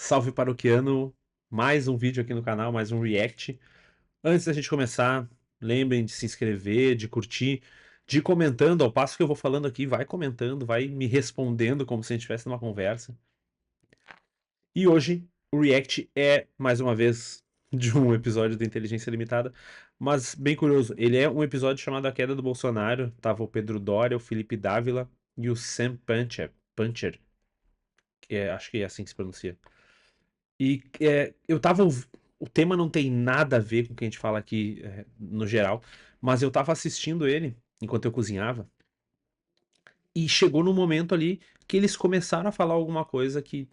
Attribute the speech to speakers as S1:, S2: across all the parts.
S1: Salve paroquiano, mais um vídeo aqui no canal, mais um react. Antes da gente começar, lembrem de se inscrever, de curtir, de ir comentando ao passo que eu vou falando aqui, vai comentando, vai me respondendo como se a gente estivesse numa conversa. E hoje o react é, mais uma vez, de um episódio da Inteligência Limitada, mas bem curioso, ele é um episódio chamado A Queda do Bolsonaro. Tava o Pedro Doria, o Felipe Dávila e o Sam Puncher, acho que é assim que se pronuncia. E o tema não tem nada a ver com o que a gente fala aqui no geral, mas eu tava assistindo ele enquanto eu cozinhava e chegou no momento ali que eles começaram a falar alguma coisa que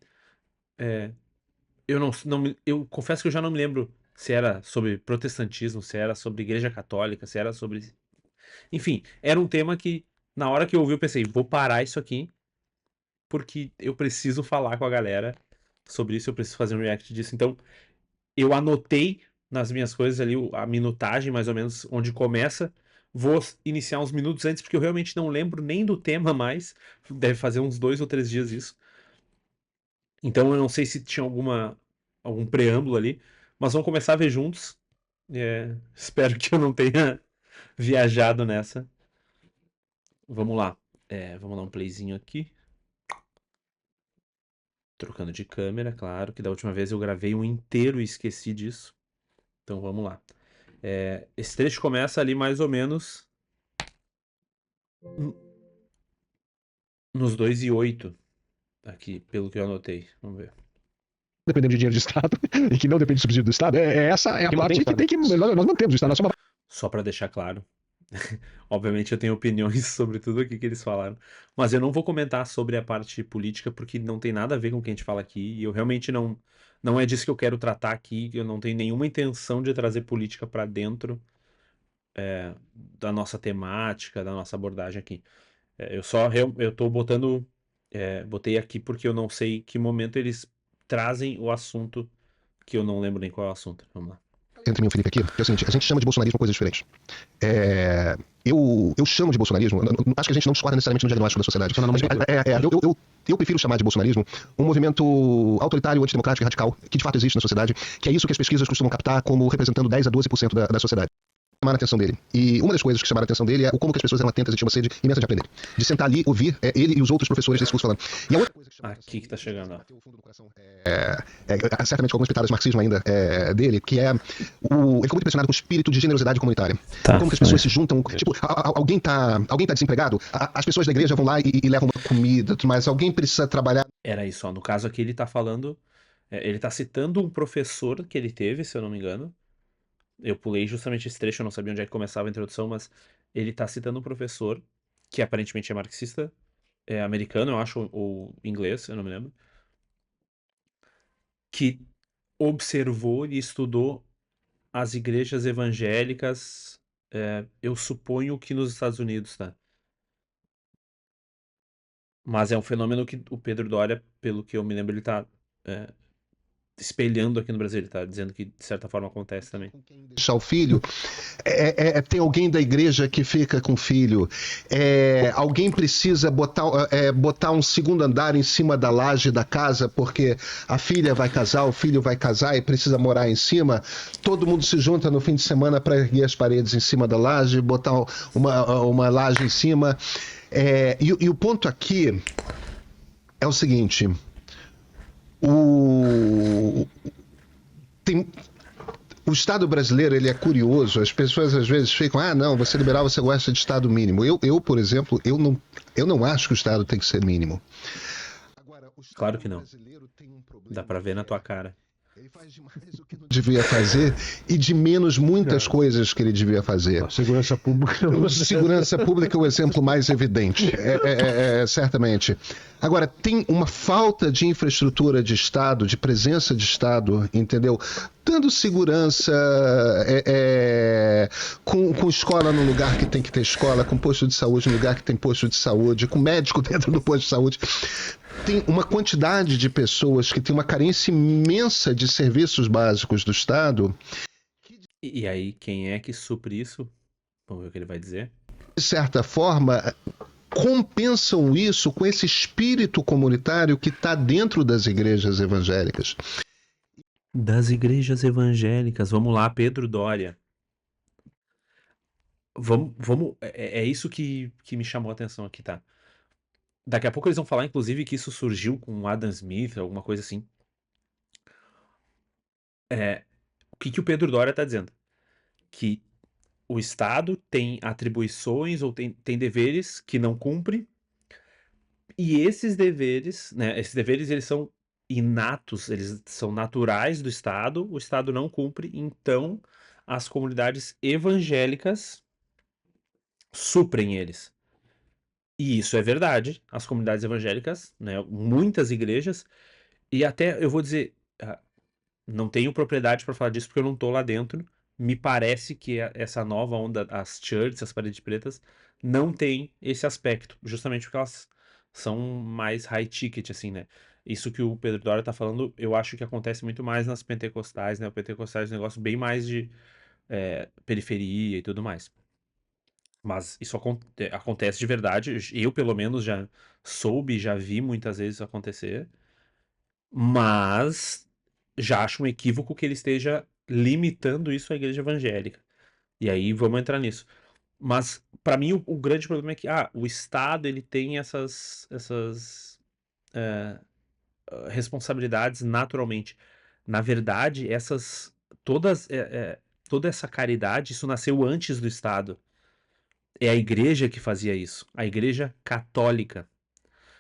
S1: eu confesso que eu já não me lembro se era sobre protestantismo, se era sobre igreja católica, se era sobre, enfim, era um tema que na hora que eu ouvi eu pensei, vou parar isso aqui porque eu preciso falar com a galera sobre isso, eu preciso fazer um react disso. Então eu anotei nas minhas coisas ali a minutagem, mais ou menos, onde começa. Vou iniciar uns minutos antes, porque eu realmente não lembro nem do tema mais. Deve fazer uns 2 ou 3 dias isso. Então eu não sei se tinha algum preâmbulo ali. Mas vamos começar a ver juntos. Espero que eu não tenha viajado nessa. Vamos lá. Vamos dar um playzinho aqui. Trocando de câmera, claro, que da última vez eu gravei um inteiro e esqueci disso. Então vamos lá. Esse trecho começa ali mais ou menos nos 2:08, aqui, pelo que eu anotei. Vamos ver.
S2: Dependendo de dinheiro de Estado e que não depende de subsídio do Estado, essa é a parte que tem que. Nós mantemos o Estado. Nós somos
S1: Só para deixar claro. Obviamente eu tenho opiniões sobre tudo aqui que eles falaram, mas eu não vou comentar sobre a parte política porque não tem nada a ver com o que a gente fala aqui e eu realmente não é disso que eu quero tratar aqui. Eu não tenho nenhuma intenção de trazer política para dentro da nossa temática, da nossa abordagem aqui. Eu tô botei aqui porque eu não sei que momento eles trazem o assunto que eu não lembro nem qual é o assunto. Vamos lá.
S2: entre mim e o Felipe aqui, que é o seguinte: a gente chama de bolsonarismo coisas diferentes. Eu chamo de bolsonarismo, acho que a gente não discorda necessariamente no diagnóstico da sociedade. Eu prefiro chamar de bolsonarismo um movimento autoritário, antidemocrático e radical, que de fato existe na sociedade, que é isso que as pesquisas costumam captar como representando 10 a 12% da sociedade. Chamaram a atenção dele. E uma das coisas que chamaram a atenção dele é como que as pessoas eram atentas e tinham uma sede imensa de aprender. De sentar ali, ouvir ele e os outros professores desse curso falando. E a outra coisa que chamou a atenção
S1: Aqui que tá chegando, ó.
S2: bateu o fundo do coração, certamente com algumas pitadas de marxismo ainda dele, que é ele ficou muito impressionado com o espírito de generosidade comunitária.
S1: Tá,
S2: Como que as pessoas se juntam, tipo, alguém tá desempregado, as pessoas da igreja vão lá e levam uma comida, mas alguém precisa trabalhar.
S1: Era isso, ó. No caso aqui ele tá falando, ele tá citando um professor que ele teve, se eu não me engano. Eu pulei justamente esse trecho, eu não sabia onde é que começava a introdução, mas ele tá citando um professor que aparentemente é marxista, é americano, eu acho, ou inglês, eu não me lembro, que observou e estudou as igrejas evangélicas, eu suponho que nos Estados Unidos, tá? Mas é um fenômeno que o Pedro Doria, pelo que eu me lembro, ele tá é, espelhando aqui no Brasil, ele tá dizendo que de certa forma acontece também.
S2: Deixar o filho, tem alguém da igreja que fica com o filho, alguém precisa botar um segundo andar em cima da laje da casa porque a filha vai casar, o filho vai casar e precisa morar em cima. Todo mundo se junta no fim de semana para erguer as paredes em cima da laje, botar uma laje em cima. E o ponto aqui é o seguinte: tem, o Estado brasileiro, ele é curioso. As pessoas às vezes ficam, não, você é liberal, você gosta de Estado mínimo. Por exemplo, eu não acho que o Estado tem que ser mínimo. Agora, o Estado
S1: Claro que não.
S2: brasileiro tem um problema.
S1: Dá pra ver na tua cara.
S2: Ele faz demais o que não devia fazer e de menos muitas coisas que ele devia fazer.
S3: A segurança pública.
S2: Segurança pública é o exemplo mais evidente, certamente. Agora, tem uma falta de infraestrutura de Estado, de presença de Estado, entendeu? Dando segurança, com escola no lugar que tem que ter escola, com posto de saúde no lugar que tem posto de saúde, com médico dentro do posto de saúde. Tem uma quantidade de pessoas que tem uma carência imensa de serviços básicos do Estado.
S1: E aí, quem é que supre isso? Vamos ver o que ele vai dizer.
S2: De certa forma, compensam isso com esse espírito comunitário que está dentro das igrejas evangélicas.
S1: Das igrejas evangélicas. Vamos lá, Pedro Doria. É isso que me chamou a atenção aqui, tá? Daqui a pouco eles vão falar, inclusive, que isso surgiu com Adam Smith, alguma coisa assim. O que o Pedro Doria tá dizendo? Que o Estado tem atribuições ou tem deveres que não cumpre, e esses deveres, né, esses deveres eles são inatos, eles são naturais do Estado, o Estado não cumpre, então as comunidades evangélicas suprem eles. E isso é verdade, as comunidades evangélicas, né, muitas igrejas, e até eu vou dizer, não tenho propriedade para falar disso porque eu não tô lá dentro. Me parece que essa nova onda, as churches, as paredes pretas, não tem esse aspecto, justamente porque elas são mais high ticket, assim, né? Isso que o Pedro Dória tá falando, eu acho que acontece muito mais nas pentecostais, né? O pentecostais é um negócio bem mais de periferia e tudo mais. Mas isso acontece de verdade. Eu, pelo menos, já soube, já vi muitas vezes acontecer. Mas já acho um equívoco que ele esteja limitando isso à igreja evangélica. E aí vamos entrar nisso. Mas para mim o grande problema é que o Estado ele tem essas responsabilidades naturalmente. Na verdade, essas todas toda essa caridade isso nasceu antes do Estado. É a igreja que fazia isso. A igreja católica.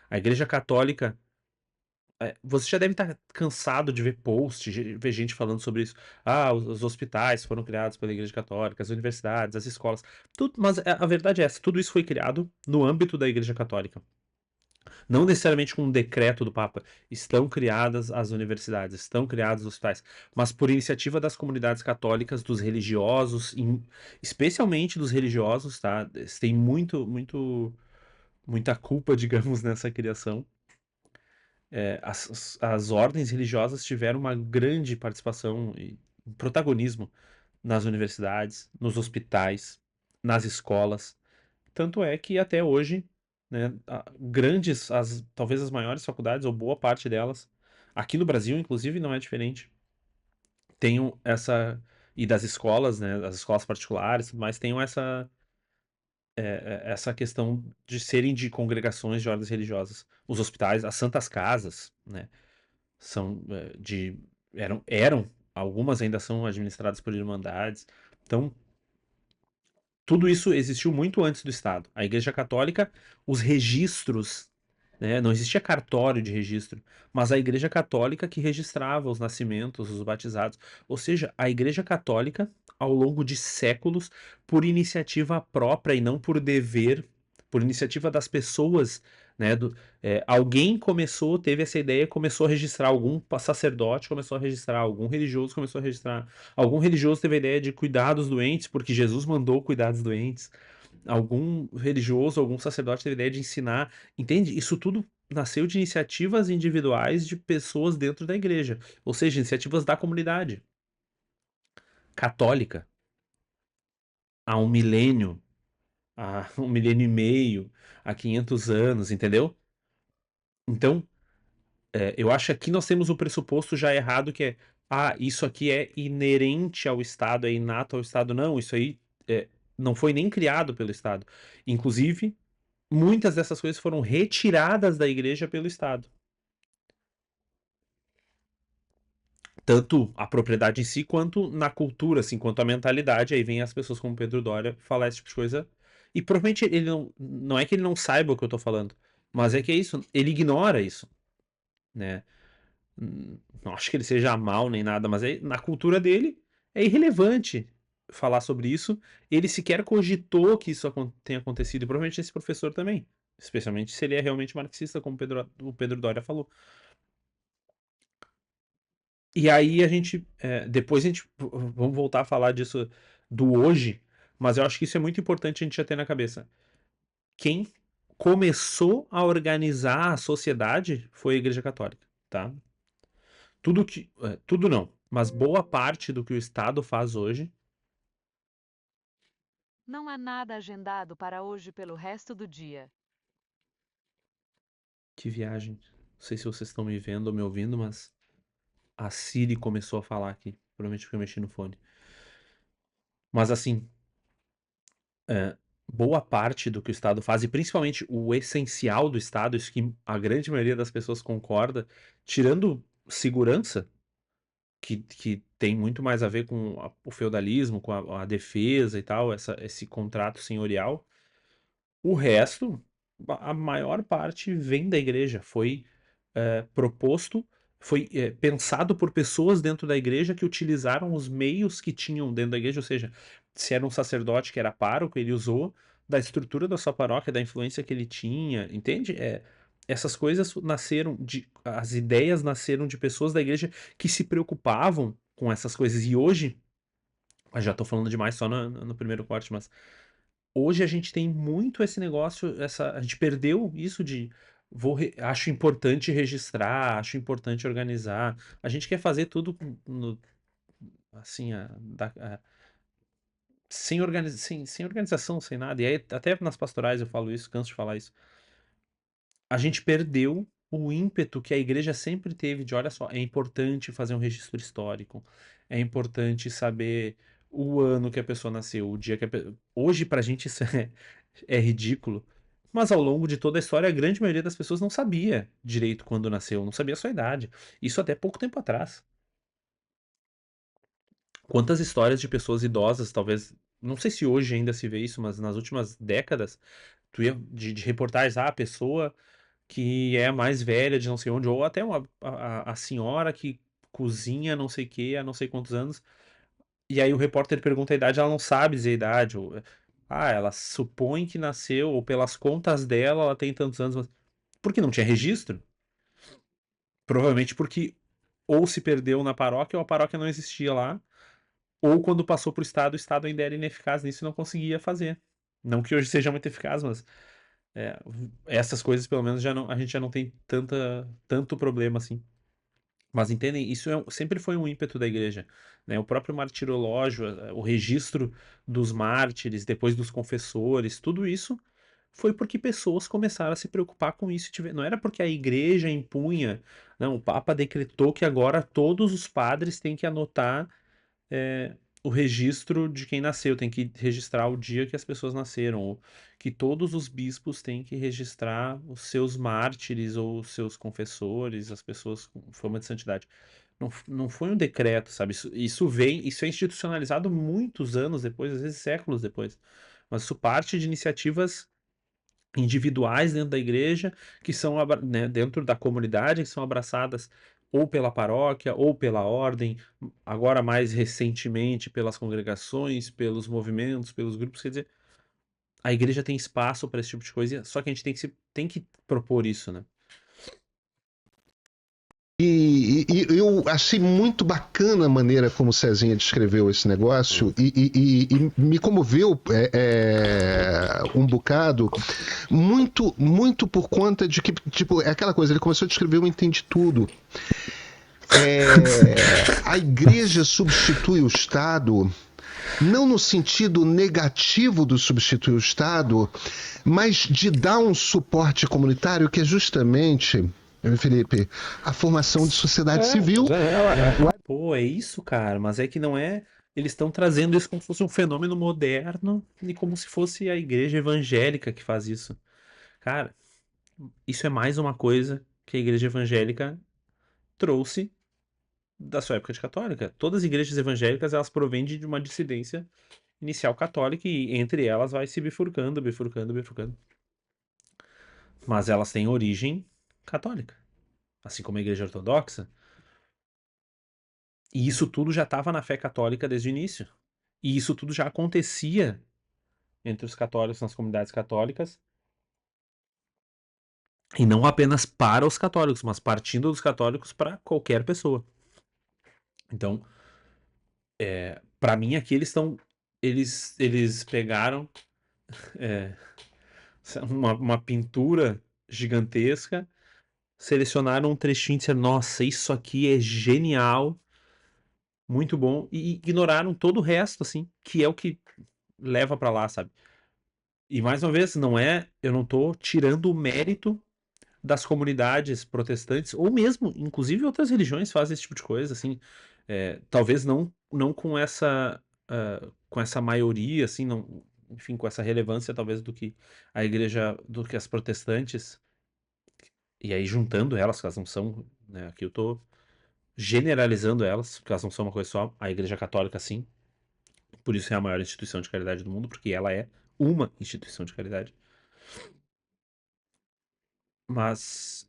S1: A igreja católica você já deve estar cansado de ver posts, de ver gente falando sobre isso. Os hospitais foram criados pela Igreja Católica, as universidades, as escolas. Tudo, mas a verdade é essa: tudo isso foi criado no âmbito da Igreja Católica. Não necessariamente com um decreto do Papa. Estão criadas as universidades, estão criados os hospitais, mas por iniciativa das comunidades católicas, dos religiosos, especialmente dos religiosos, tá? Eles têm muita culpa, digamos, nessa criação. As ordens religiosas tiveram uma grande participação e protagonismo nas universidades, nos hospitais, nas escolas. Tanto é que até hoje, né, talvez as maiores faculdades, ou boa parte delas, aqui no Brasil, inclusive, não é diferente, tenham essa. E das escolas, né, as escolas particulares, mas tenham essa questão de serem de congregações de ordens religiosas. Os hospitais, as santas casas, né? São algumas ainda são administradas por irmandades. Então, tudo isso existiu muito antes do Estado. A Igreja Católica, os registros, né, não existia cartório de registro, mas a Igreja Católica que registrava os nascimentos, os batizados. Ou seja, a Igreja Católica, ao longo de séculos, por iniciativa própria e não por dever, por iniciativa das pessoas, né, alguém começou, teve essa ideia, começou a registrar, algum sacerdote começou a registrar, algum religioso começou a registrar, algum religioso teve a ideia de cuidar dos doentes, porque Jesus mandou cuidar dos doentes, algum religioso, algum sacerdote teve a ideia de ensinar, entende? Isso tudo nasceu de iniciativas individuais de pessoas dentro da igreja, ou seja, iniciativas da comunidade católica, há um milênio, há um milênio e meio, há 500 anos, entendeu? Então, eu acho que aqui nós temos o pressuposto já errado que isso aqui é inerente ao Estado, é inato ao Estado. Não, isso aí não foi nem criado pelo Estado. Inclusive, muitas dessas coisas foram retiradas da igreja pelo Estado. Tanto a propriedade em si, quanto na cultura, assim, quanto a mentalidade. Aí vem as pessoas como Pedro Doria falar esse tipo de coisa. E provavelmente ele não é que ele não saiba o que eu tô falando, mas é que é isso, ele ignora isso, né? Não acho que ele seja mal nem nada, mas na cultura dele é irrelevante falar sobre isso. Ele sequer cogitou que isso tenha acontecido, e provavelmente esse professor também. Especialmente se ele é realmente marxista, como o Pedro Doria falou. E aí depois a gente, vamos voltar a falar disso do hoje, mas eu acho que isso é muito importante a gente já ter na cabeça. Quem começou a organizar a sociedade foi a Igreja Católica, tá? Tudo não, mas boa parte do que o Estado faz hoje.
S3: Não há nada agendado para hoje pelo resto do dia.
S1: Que viagem. Não sei se vocês estão me vendo ou me ouvindo, mas a Siri começou a falar aqui. Provavelmente porque eu mexi no fone. Mas assim, é, boa parte do que o Estado faz, e principalmente o essencial do Estado, isso que a grande maioria das pessoas concorda, tirando segurança, que tem muito mais a ver com o feudalismo, com a defesa e tal, esse contrato senhorial. O resto, a maior parte vem da igreja. Foi proposto, foi pensado por pessoas dentro da igreja que utilizaram os meios que tinham dentro da igreja, ou seja, se era um sacerdote que era pároco, ele usou da estrutura da sua paróquia, da influência que ele tinha, entende? Essas coisas nasceram as ideias nasceram de pessoas da igreja que se preocupavam com essas coisas. E hoje, eu já estou falando demais só no primeiro corte, mas hoje a gente tem muito esse negócio, a gente perdeu isso de acho importante registrar, acho importante organizar. A gente quer fazer tudo assim, sem organização, sem nada. E aí, até nas pastorais eu falo isso, canso de falar isso. A gente perdeu o ímpeto que a igreja sempre teve de, olha só, é importante fazer um registro histórico, é importante saber o ano que a pessoa nasceu, o dia que a pessoa... Hoje, pra gente, isso é ridículo. Mas ao longo de toda a história, a grande maioria das pessoas não sabia direito quando nasceu, não sabia a sua idade. Isso até pouco tempo atrás. Quantas histórias de pessoas idosas, talvez, não sei se hoje ainda se vê isso, mas nas últimas décadas, de reportagens, a pessoa que é mais velha de não sei onde, ou até a senhora que cozinha não sei o que há não sei quantos anos, e aí o repórter pergunta a idade, ela não sabe dizer a idade, ou, ela supõe que nasceu, ou pelas contas dela ela tem tantos anos, mas porque não tinha registro? Provavelmente porque ou se perdeu na paróquia, ou a paróquia não existia lá, ou quando passou para o Estado ainda era ineficaz nisso e não conseguia fazer. Não que hoje seja muito eficaz, mas é, essas coisas pelo menos a gente já não tem tanto problema assim. Mas entendem, isso sempre foi um ímpeto da igreja, né? O próprio martirológio, o registro dos mártires, depois dos confessores, tudo isso foi porque pessoas começaram a se preocupar com isso. Não era porque a igreja impunha, não, o Papa decretou que agora todos os padres têm que anotar é, o registro de quem nasceu, tem que registrar o dia que as pessoas nasceram, ou que todos os bispos têm que registrar os seus mártires ou os seus confessores, as pessoas com fama de santidade. Não foi um decreto, sabe? Isso é institucionalizado muitos anos depois, às vezes séculos depois. Mas isso parte de iniciativas individuais dentro da igreja, que são, né, dentro da comunidade, que são abraçadas ou pela paróquia, ou pela ordem, agora mais recentemente pelas congregações, pelos movimentos, pelos grupos. Quer dizer, a igreja tem espaço para esse tipo de coisa, só que a gente tem que propor isso, né?
S2: E eu achei muito bacana a maneira como o Cezinha descreveu esse negócio e me comoveu um bocado, muito por conta de que, tipo, é aquela coisa, ele começou a descrever o Entende Tudo. A igreja substitui o Estado não no sentido negativo do substituir o Estado, mas de dar um suporte comunitário que é justamente, Felipe, a formação de sociedade civil.
S1: Pô, é isso, cara, mas é que não é. Eles estão trazendo isso como se fosse um fenômeno moderno e como se fosse a igreja evangélica que faz isso. Cara, isso é mais uma coisa que a igreja evangélica trouxe da sua época de católica. Todas as igrejas evangélicas, elas provêm de uma dissidência inicial católica e entre elas vai se bifurcando, bifurcando, bifurcando. Mas elas têm origem católica, assim como a igreja ortodoxa. E isso tudo já estava na fé católica desde o início. E isso tudo já acontecia entre os católicos, nas comunidades católicas, e não apenas para os católicos, mas partindo dos católicos para qualquer pessoa. Então, para mim aqui eles pegaram é, uma pintura gigantesca, selecionaram um trechinho e disseram, nossa, isso aqui é genial, muito bom, e ignoraram todo o resto, assim, que é o que leva para lá, sabe? E mais uma vez, eu não tô tirando o mérito das comunidades protestantes, ou mesmo, inclusive outras religiões fazem esse tipo de coisa, assim, talvez não com essa maioria, assim, não, enfim, com essa relevância talvez do que a igreja, do que as protestantes, e aí juntando elas, que elas não são, né, aqui eu tô generalizando elas, porque elas não são uma coisa só, a igreja católica sim, por isso é a maior instituição de caridade do mundo, porque ela é uma instituição de caridade. Mas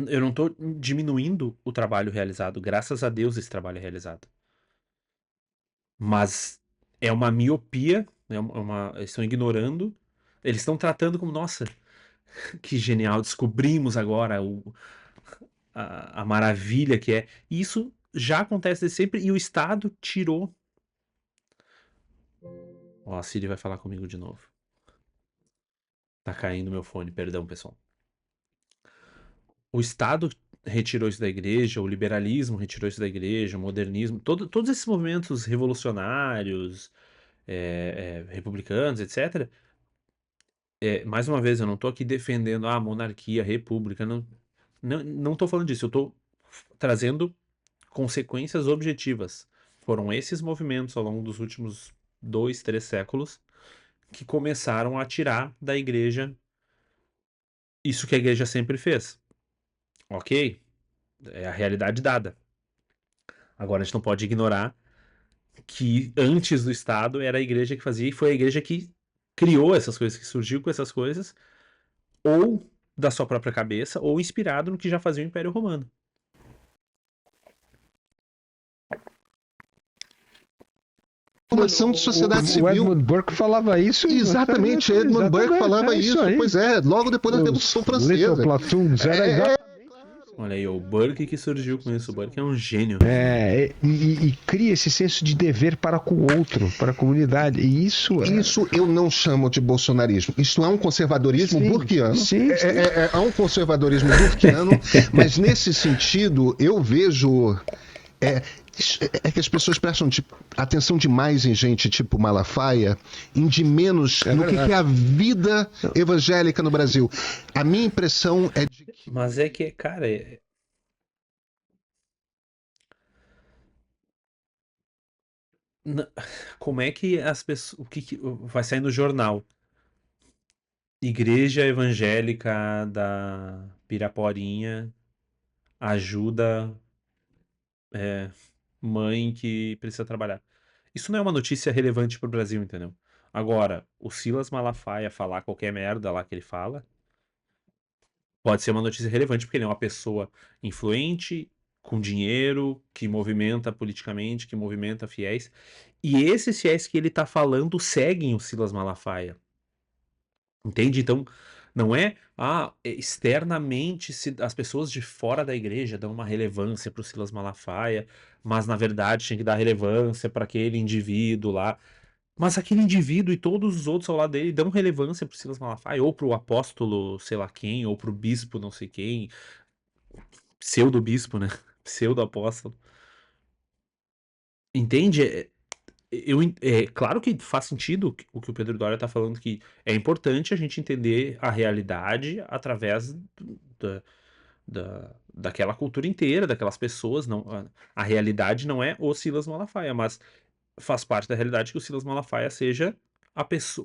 S1: eu não tô diminuindo o trabalho realizado. Graças a Deus esse trabalho é realizado. Mas é uma miopia, né? Eles estão ignorando. Eles estão tratando como, nossa, que genial, descobrimos agora a maravilha que é. E isso já acontece desde sempre e o Estado tirou. Ó, a Siri vai falar comigo de novo. Tá caindo meu fone, perdão, pessoal. O Estado retirou isso da igreja, o liberalismo retirou isso da igreja, o modernismo, todos esses movimentos revolucionários, republicanos, etc. Mais uma vez, eu não estou aqui defendendo a monarquia, a república, não estou falando disso, eu estou trazendo consequências objetivas. Foram esses movimentos ao longo dos últimos 2, 3 séculos que começaram a tirar da igreja isso que a igreja sempre fez. Ok? É a realidade dada. Agora a gente não pode ignorar que antes do Estado era a igreja que fazia e foi a igreja que criou essas coisas, que surgiu com essas coisas, ou da sua própria cabeça, ou inspirado no que já fazia o Império Romano.
S2: Formação de sociedade civil.
S3: O Edmund Burke falava isso.
S2: Exatamente, Edmund Burke falava isso.
S3: Aí.
S2: Pois é, logo depois da Revolução Francesa.
S3: Little Platoons, era exatamente.
S1: Olha aí, o Burke que surgiu com isso. O Burke é um gênio.
S3: E cria esse senso de dever para com o outro, para a comunidade. E isso
S2: eu não chamo de bolsonarismo. Isso é um conservadorismo burkiano.
S3: Sim.
S2: É um conservadorismo burkiano, mas nesse sentido eu vejo. É que as pessoas prestam atenção demais em gente tipo Malafaia, de menos no que é a vida evangélica no Brasil. A minha impressão é de que...
S1: Mas é que, cara, como é que as pessoas... O que vai sair no jornal? Igreja Evangélica da Piraporinha ajuda mãe que precisa trabalhar. Isso não é uma notícia relevante pro Brasil, entendeu? Agora, o Silas Malafaia falar qualquer merda lá que ele fala, pode ser uma notícia relevante, porque ele é uma pessoa influente, com dinheiro, que movimenta politicamente, que movimenta fiéis. E esses fiéis que ele tá falando seguem o Silas Malafaia. Entende? Então, não é externamente as pessoas de fora da igreja dão uma relevância para o Silas Malafaia, mas na verdade tinha que dar relevância para aquele indivíduo lá. Mas aquele indivíduo e todos os outros ao lado dele dão relevância para o Silas Malafaia, ou para o apóstolo sei lá quem, ou para o bispo não sei quem, pseudo-bispo, né? Pseudo-apóstolo. Entende? Claro que faz sentido o que o Pedro Doria está falando, que é importante a gente entender a realidade através daquela cultura inteira, daquelas pessoas. Não, a realidade não é o Silas Malafaia, mas faz parte da realidade que o Silas Malafaia seja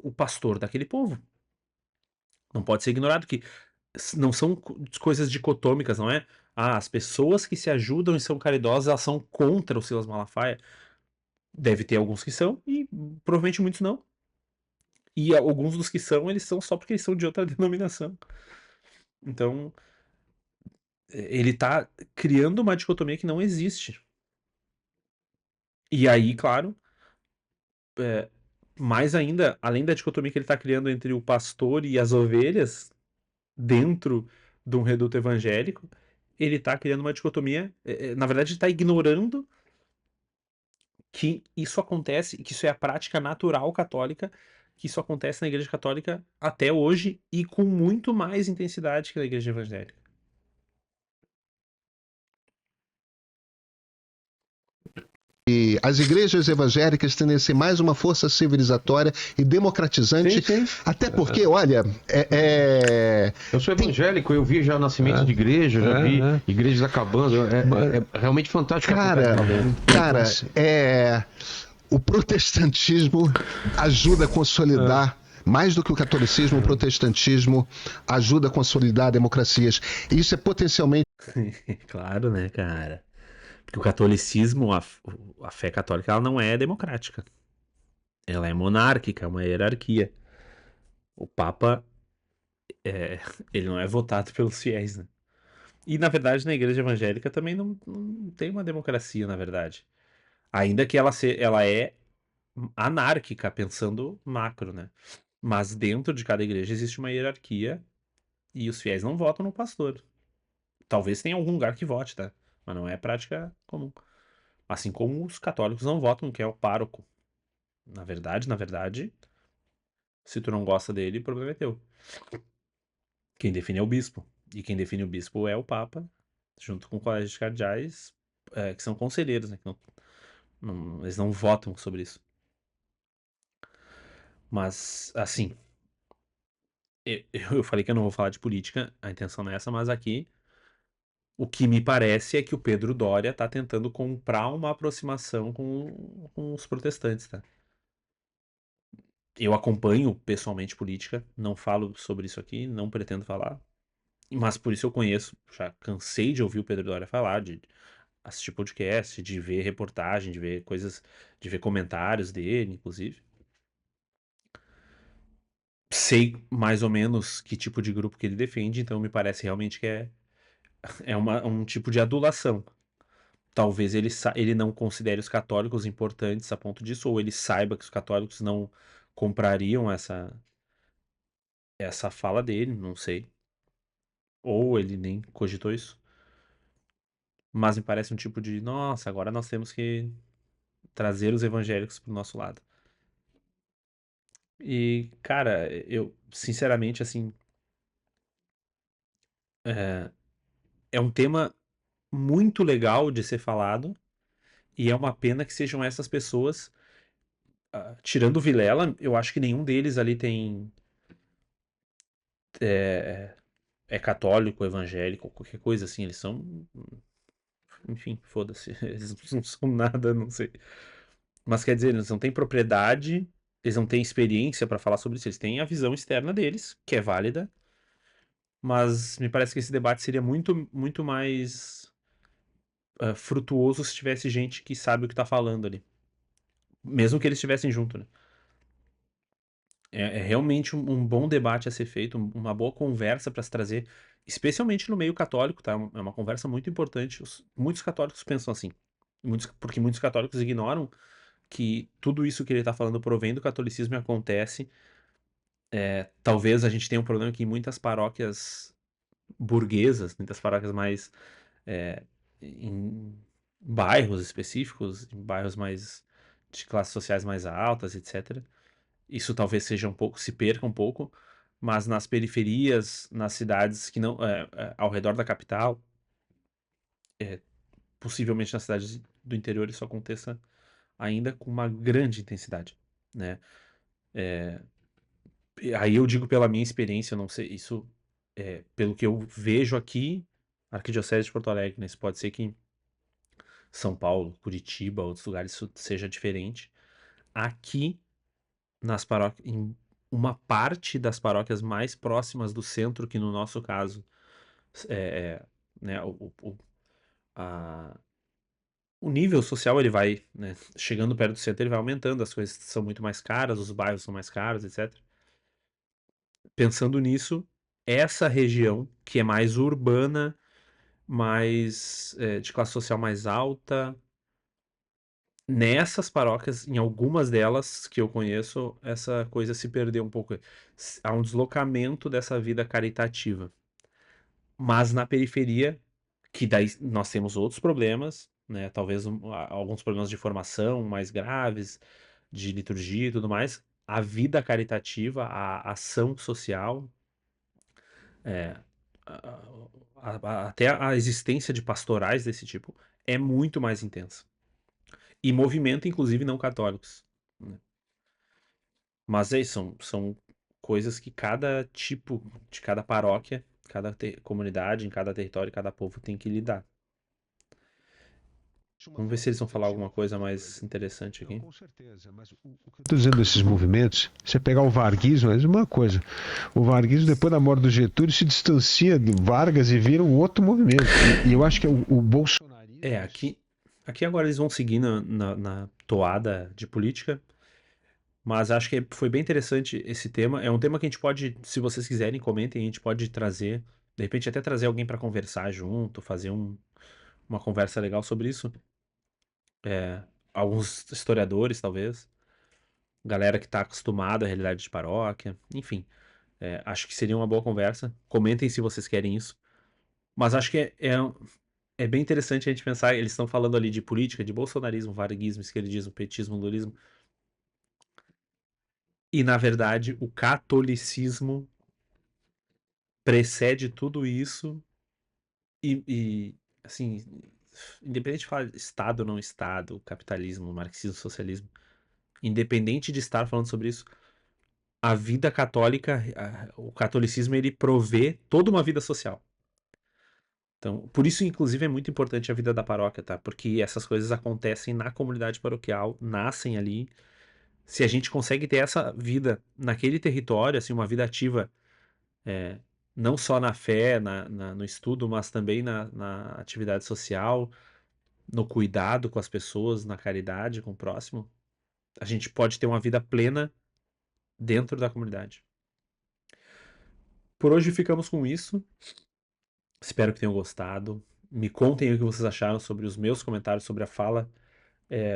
S1: o pastor daquele povo. Não pode ser ignorado que não são coisas dicotômicas, não é? As pessoas que se ajudam e são caridosas, elas são contra o Silas Malafaia. Deve ter alguns que são e provavelmente muitos não. E alguns dos que são, eles são só porque eles são de outra denominação. Então, ele tá criando uma dicotomia que não existe. E aí, claro, mais ainda, além da dicotomia que ele tá criando entre o pastor e as ovelhas, dentro de um reduto evangélico, ele tá criando uma dicotomia, na verdade, ele tá ignorando que isso acontece, que isso é a prática natural católica, que isso acontece na Igreja Católica até hoje e com muito mais intensidade que na Igreja Evangélica.
S2: as igrejas evangélicas tendem a ser mais uma força civilizatória e democratizante,
S3: Sim, sim.
S2: até porque, olha,
S4: Eu sou evangélico, eu vi já nascimento de igreja, já vi igrejas acabando. É realmente fantástico o que acontece lá dentro.
S2: Cara, o protestantismo ajuda a consolidar, mais do que o catolicismo, o protestantismo ajuda a consolidar democracias. E isso é potencialmente.
S1: Claro, né, cara? Porque o catolicismo, a fé católica, ela não é democrática. Ela é monárquica, é uma hierarquia. O Papa, é, ele não é votado pelos fiéis, né? E, na verdade, na igreja evangélica também não tem uma democracia, na verdade. Ainda que ela é anárquica, pensando macro, né? Mas dentro de cada igreja existe uma hierarquia e os fiéis não votam no pastor. Talvez tenha algum lugar que vote, tá? Mas não é prática comum. Assim como os católicos não votam, que é o pároco. Na verdade, se tu não gosta dele, o problema é teu. Quem define é o bispo. E quem define o bispo é o Papa, junto com o colégio de cardeais, que são conselheiros, né? Que eles não votam sobre isso. Mas, assim, eu falei que eu não vou falar de política, a intenção não é essa, mas aqui o que me parece é que o Pedro Doria está tentando comprar uma aproximação com os protestantes, tá? Eu acompanho pessoalmente política, não falo sobre isso aqui, não pretendo falar, mas por isso eu conheço, já cansei de ouvir o Pedro Doria falar, de assistir podcast, de ver reportagem, de ver coisas, de ver comentários dele, inclusive. Sei mais ou menos que tipo de grupo que ele defende, então me parece realmente que é um tipo de adulação. Talvez ele não considere os católicos importantes a ponto disso, ou ele saiba que os católicos não comprariam essa fala dele, não sei. Ou ele nem cogitou isso. Mas me parece um tipo de, nossa, agora nós temos que trazer os evangélicos pro nosso lado. E, cara, eu, sinceramente, assim, é, é um tema muito legal de ser falado, e é uma pena que sejam essas pessoas, tirando o Vilela, eu acho que nenhum deles ali é, é católico, evangélico, qualquer coisa assim, eles são, enfim, foda-se, eles não são nada, não sei. Mas quer dizer, eles não têm propriedade, eles não têm experiência para falar sobre isso, eles têm a visão externa deles, que é válida, mas me parece que esse debate seria muito mais frutuoso se tivesse gente que sabe o que tá falando ali. Mesmo que eles estivessem junto, né? É realmente um bom debate a ser feito, uma boa conversa para se trazer, especialmente no meio católico, tá? É uma conversa muito importante. Muitos católicos pensam assim, porque muitos católicos ignoram que tudo isso que ele está falando provém do catolicismo e acontece. Talvez a gente tenha um problema que em muitas paróquias burguesas, muitas paróquias mais em bairros específicos, em bairros mais de classes sociais mais altas, etc. Isso talvez seja um pouco, se perca um pouco, mas nas periferias, nas cidades que não, ao redor da capital, possivelmente nas cidades do interior, isso aconteça ainda com uma grande intensidade, né? E aí eu digo pela minha experiência, eu não sei, isso pelo que eu vejo aqui, Arquidiocese de Porto Alegre, né? Isso pode ser que São Paulo, Curitiba, outros lugares isso seja diferente. Aqui nas paróquias, em uma parte das paróquias mais próximas do centro, que no nosso caso né, a- o nível social ele vai, né, chegando perto do centro, ele vai aumentando, as coisas são muito mais caras, os bairros são mais caros, etc. Pensando nisso, essa região que é mais urbana, mais de classe social mais alta, nessas paróquias, em algumas delas que eu conheço, essa coisa se perdeu um pouco. Há um deslocamento dessa vida caritativa. Mas na periferia, que daí nós temos outros problemas, né? Talvez alguns problemas de formação mais graves, de liturgia e tudo mais. A vida caritativa, a ação social, é, até a existência de pastorais desse tipo é muito mais intensa. e movimento, inclusive, não católicos, né? Mas aí são coisas que cada tipo, de cada paróquia, cada comunidade, em cada território, cada povo tem que lidar. Vamos ver se eles vão falar alguma coisa mais interessante aqui.
S3: Com certeza, mas o que eu estou dizendo desses movimentos, você pegar o varguismo, é uma coisa. O varguismo, depois da morte do Getúlio, se distancia do Vargas e vira um outro movimento. E eu acho que o bolsonarismo...
S1: Aqui agora eles vão seguir na toada de política, mas acho que foi bem interessante esse tema. É um tema que a gente pode, se vocês quiserem, comentem, a gente pode trazer, de repente até trazer alguém para conversar junto, fazer uma conversa legal sobre isso. Alguns historiadores, talvez. Galera que está acostumada à realidade de paróquia. Enfim, acho que seria uma boa conversa. Comentem se vocês querem isso. Mas acho que é bem interessante a gente pensar. Eles estão falando ali de política, de bolsonarismo, varguismo, esquerdismo, petismo, lulismo. E, na verdade, o catolicismo precede tudo isso assim, independente de falar Estado ou não Estado, capitalismo, marxismo, socialismo, independente de estar falando sobre isso, a vida católica, o catolicismo, ele provê toda uma vida social. Então, por isso, inclusive, é muito importante a vida da paróquia, tá? Porque essas coisas acontecem na comunidade paroquial, nascem ali. Se a gente consegue ter essa vida naquele território, assim, uma vida ativa, não só na fé, no estudo, mas também na atividade social, no cuidado com as pessoas, na caridade com o próximo, a gente pode ter uma vida plena dentro da comunidade. Por hoje ficamos com isso. Espero que tenham gostado. Me contem o que vocês acharam sobre os meus comentários sobre a fala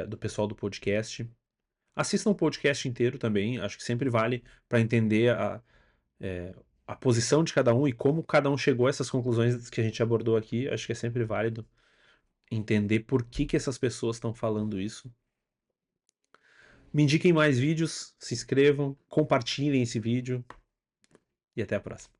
S1: do pessoal do podcast. Assistam o podcast inteiro também. Acho que sempre vale para entender a posição de cada um e como cada um chegou a essas conclusões que a gente abordou aqui. Acho que é sempre válido entender por que essas pessoas estão falando isso. Me indiquem mais vídeos, se inscrevam, compartilhem esse vídeo e até a próxima.